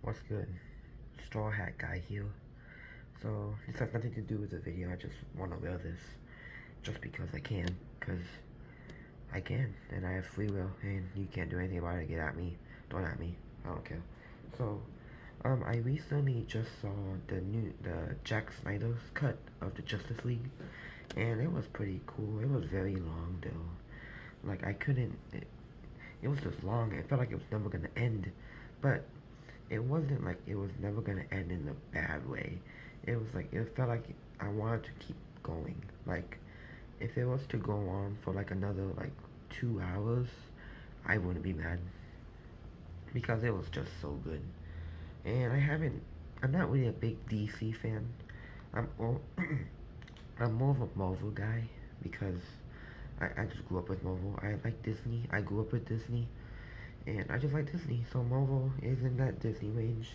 What's good? Straw Hat Guy here. So, this has nothing to do with the video. I just want to wear this just because I can. Because I can, and I have free will, and you can't do anything about it. Get at me. Don't at me. I don't care. So, I recently just saw the Jack Snyder's cut of the Justice League, and it was pretty cool. It was very long, though. Like, I couldn't. It was just long. It felt like it was never gonna end. But it wasn't like it was never gonna end in a bad way. It was like it felt like I wanted to keep going. Like if it was to go on for like another like 2 hours, I wouldn't be mad because it was just so good. And I'm not really a big DC fan. I'm well, I'm more of a Marvel guy because I just grew up with Marvel. I like Disney. I grew up with Disney, and I just like Disney. So Marvel is in that Disney range.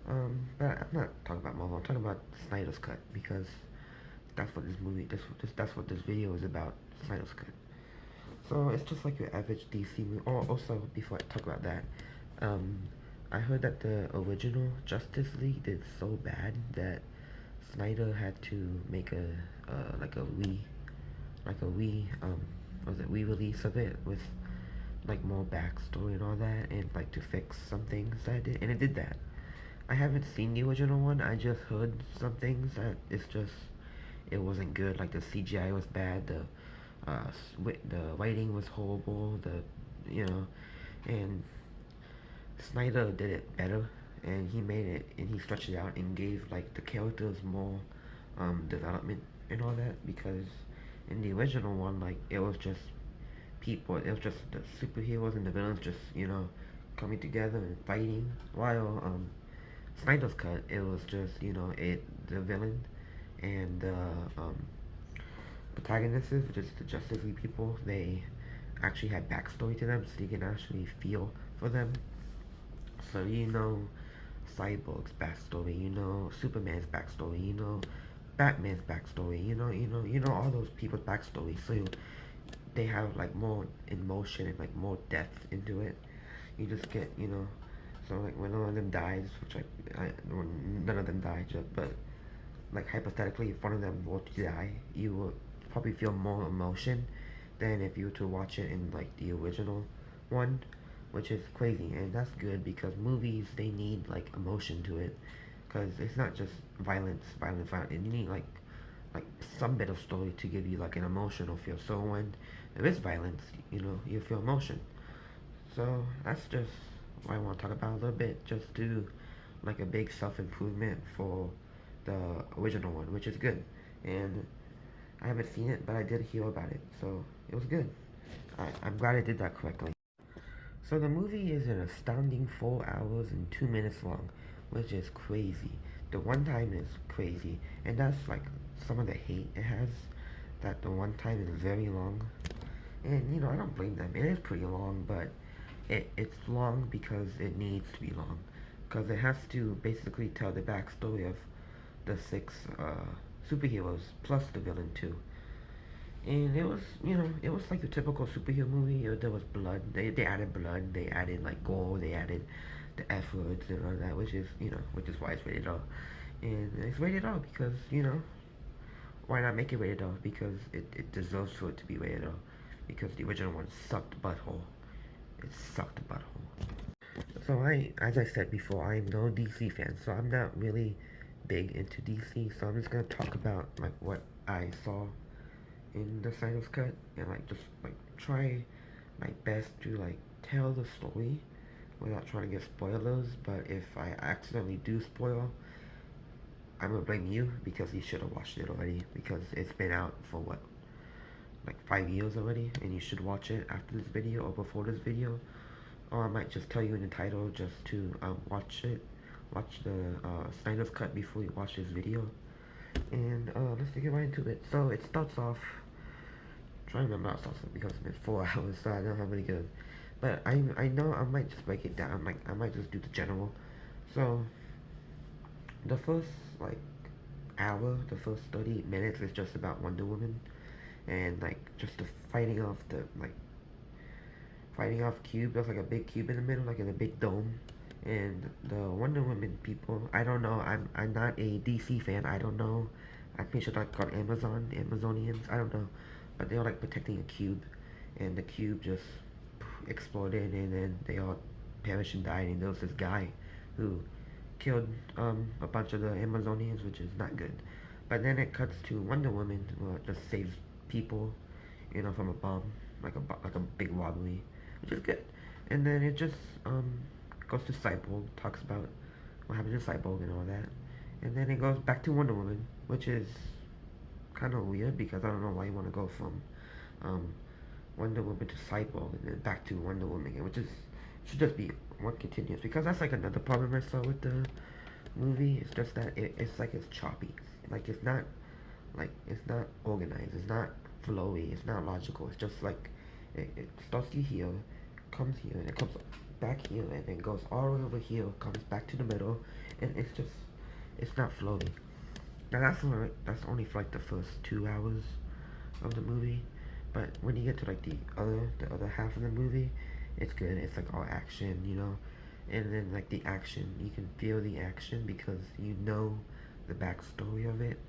But I'm not talking about Marvel. I'm talking about Snyder's Cut because that's what this movie, that's what this video is about. Snyder's Cut. So it's just like your average DC movie. Oh, also before I talk about that, um, I heard that the original Justice League did so bad that Snyder had to make a like a was it re-release of it with like more backstory and all that, and like to fix some things that it did, and it did that. I haven't seen the original one. I just heard some things that it's just it wasn't good. Like the CGI was bad. The writing was horrible. And Snyder did it better, and he made it and he stretched it out and gave like the characters more development and all that because in the original one like it was just people. It was just the superheroes and the villains just coming together and fighting while Snyder's cut, it was just the villain and the um, protagonists, which is the Justice League people. They actually had backstory to them, so you can actually feel for them. So Cyborg's backstory, Superman's backstory, Batman's backstory, all those people's backstory. So they have like more emotion and like more depth into it. You just get so like when one of them dies, which well, none of them died, but like hypothetically, if one of them were to die, you would probably feel more emotion than if you were to watch it in like the original one, which is crazy, and that's good because movies they need like emotion to it, because it's not just violence. You need like some bit of story to give you like an emotional feel. So when there is violence, you feel emotion. So that's just what I want to talk about a little bit. Just do like a big self improvement for the original one, which is good. And I haven't seen it, but I did hear about it, so it was good. I'm glad I did that correctly. So the movie is an astounding 4 hours and 2 minutes long, which is crazy. The one time is crazy, and that's like some of the hate it has. That the one time is very long, and I don't blame them. It is pretty long, but it's long because it needs to be long, because it has to basically tell the backstory of the six superheroes plus the villain too. And it was, it was like a typical superhero movie. There was blood. They added blood. They added like gore. They added the F words and all that, which is, which is why it's rated R. And it's rated R because, why not make it rated R? Because it deserves for it to be rated R. Because the original one sucked butthole. It sucked butthole. So as I said before, I'm no DC fan, so I'm not really big into DC. So I'm just gonna talk about like what I saw in the Snyder's cut and like just like try my best to like tell the story without trying to get spoilers. But if I accidentally do spoil, I'm gonna blame you because you should have watched it already because it's been out for what, like 5 years already, and you should watch it after this video or before this video. Or I might just tell you in the title just to watch it. Watch the Snyder's cut before you watch this video. And let's get right into it. So it starts off. Try to remember how it starts off because it's been 4 hours, so I don't have really good. But I know I might just break it down. Like I might just do the general. So the first like hour, the first 30 minutes is just about Wonder Woman and like just the fighting off cube. There's like a big cube in the middle, like in a big dome, And the Wonder Woman people, I don't know. I'm not a DC fan. I don't know. I'm pretty sure that's called Amazonians. I don't know, but they were like protecting a cube, and the cube just exploded, and then they all perished and died. And there was this guy who killed a bunch of the Amazonians, which is not good. But then it cuts to Wonder Woman, who just saves people, from a bomb, like a big wobbly, which is good. And then it just goes to Cyborg, talks about what happened to Cyborg and all that, and then it goes back to Wonder Woman, which is kind of weird because I don't know why you want to go from um, Wonder Woman to Cyborg and then back to Wonder Woman again, which is should just be one continuous, because that's like another problem I saw with the movie. It's just that it's like it's choppy, like it's not organized, it's not flowy, it's not logical. It's just like it starts here, comes here, and it comes back here, and then goes all the way over here, comes back to the middle, and it's not flowy. Now that's only for like the first 2 hours of the movie, but when you get to like the other half of the movie, it's good. It's like all action, and then like the action, you can feel the action because you know the backstory of it,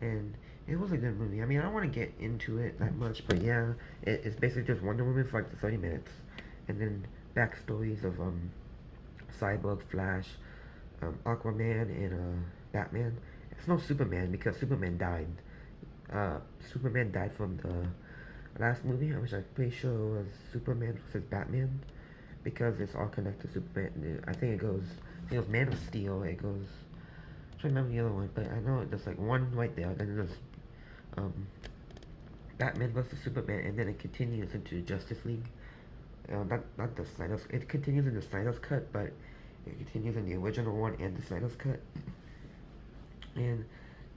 and it was a good movie. I mean, I don't want to get into it that much, but yeah, it's basically just Wonder Woman for like the 30 minutes, and then backstories of Cyborg, Flash, Aquaman, and Batman. It's no Superman because Superman died. Superman died from the last movie, which I'm pretty sure was Superman versus Batman, because it's all connected to Superman. I think it goes. I think it was Man of Steel. It goes. I'm trying to remember the other one, but I know there's like one right there. Then there's um, Batman versus Superman, and then it continues into Justice League. Not the Snyder's. It continues in the Snyder's cut, but it continues in the original one and the Snyder's cut, and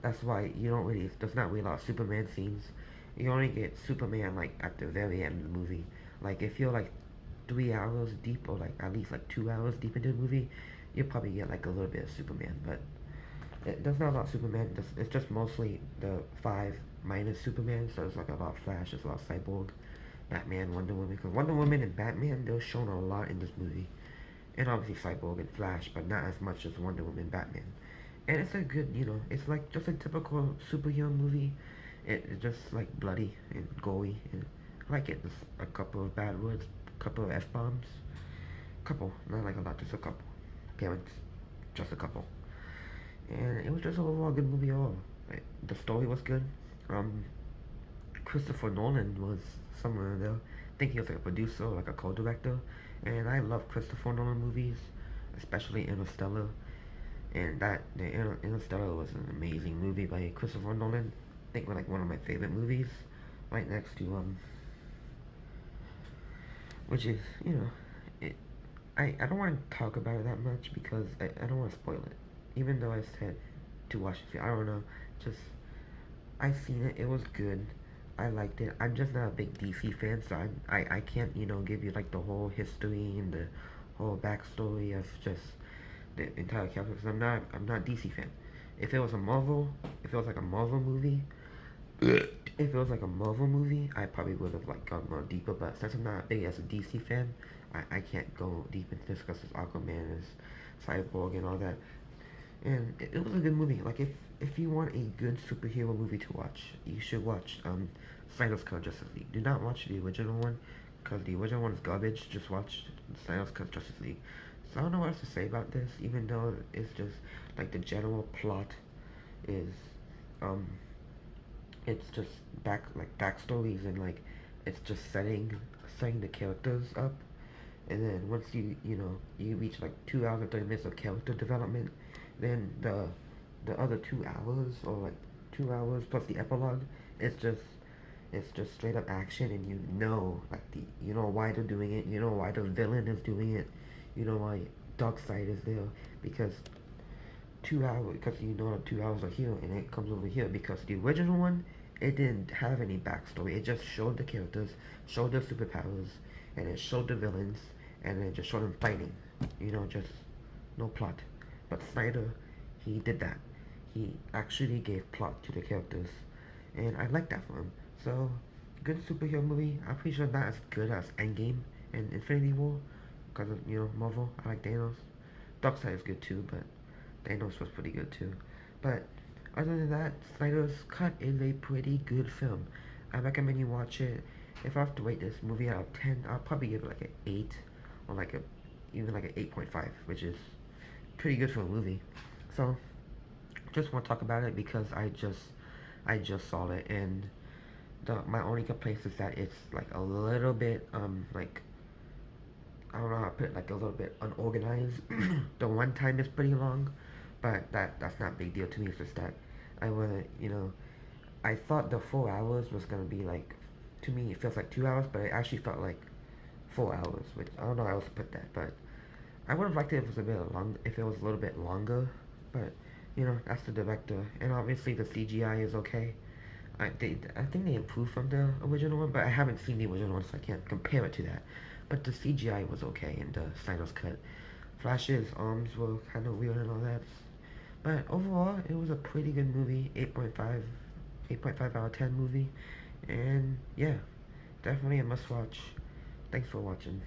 that's why you don't really. There's not really a lot of Superman scenes. You only get Superman like at the very end of the movie. Like if you're like 3 hours deep, or like at least like 2 hours deep into the movie, you'll probably get like a little bit of Superman, but there's not a lot of Superman. It's just mostly the five minus Superman. So it's like a lot of Flash, there's a lot of Cyborg, Batman, Wonder Woman. Because Wonder Woman and Batman, they're shown a lot in this movie, and obviously Cyborg and Flash, but not as much as Wonder Woman and Batman. And it's a good, it's like just a typical superhero movie. It's just like bloody and gory, and I like it. There's a couple of bad words, a couple of f bombs, couple, not like a lot, just a couple. Parents, just a couple. And it was just an overall good movie overall. Like, the story was good. Christopher Nolan was somewhere there. I think he was like a producer, like a co-director. And I love Christopher Nolan movies, especially Interstellar. And Interstellar was an amazing movie by Christopher Nolan. I think like one of my favorite movies, right next to which is it. I don't want to talk about it that much because I don't want to spoil it. Even though I said to watch it, I don't know. Just I seen it. It was good. I liked it. I'm just not a big DC fan, so I can't give you like the whole history and the whole backstory of just the entire character, because I'm not DC fan. If it was a Marvel, if it was like a Marvel movie, if it was like a Marvel movie, I probably would have like gone more deeper. But since I'm not big as a DC fan, I can't go deep into this because it's Aquaman, is Cyborg, and all that. And it was a good movie. Like if you want a good superhero movie to watch, you should watch Snyder's Cut Justice League. Do not watch the original one, because the original one is garbage. Just watch Snyder's Cut Justice League. So I don't know what else to say about this, even though it's just like the general plot is it's just backstories, and like it's just setting the characters up, and then once you reach like 2 hours and 30 minutes of character development, then the other 2 hours, or like 2 hours plus the epilogue, it's just straight up action, and why they're doing it, why the villain is doing it, why Darkseid is there, because 2 hours, because 2 hours are here and it comes over here, because the original one, it didn't have any backstory. It just showed the characters, showed their superpowers, and it showed the villains, and then just showed them fighting. Just no plot. But Snyder, he did that. He actually gave plot to the characters, and I like that for him. So, good superhero movie. I'm pretty sure not as good as Endgame and Infinity War, because of Marvel. I like Thanos, Dark Side is good too, but Thanos was pretty good too. But other than that, Snyder's Cut is a pretty good film. I recommend you watch it. If I have to rate this movie out of 10, I'll probably give it like an 8 or like a even like an 8.5, which is pretty good for a movie. So, just want to talk about it because I just saw it, and my only complaint is that it's like a little bit like I don't know how to put it, like a little bit unorganized. The runtime is pretty long, but that's not a big deal to me. It's just that I would, I thought the 4 hours was gonna be like, to me it feels like 2 hours, but it actually felt like 4 hours. Which I don't know how else to put that, but I would have liked it if it was a bit long, if it was a little bit longer. But that's the director, and obviously the CGI is okay. I think they improved from the original one, but I haven't seen the original one, so I can't compare it to that. But the CGI was okay in the Snyder's cut. Flash's arms were kind of weird and all that, but overall, it was a pretty good movie. 8.5, 8.5 out of 10 movie, and yeah, definitely a must watch. Thanks for watching.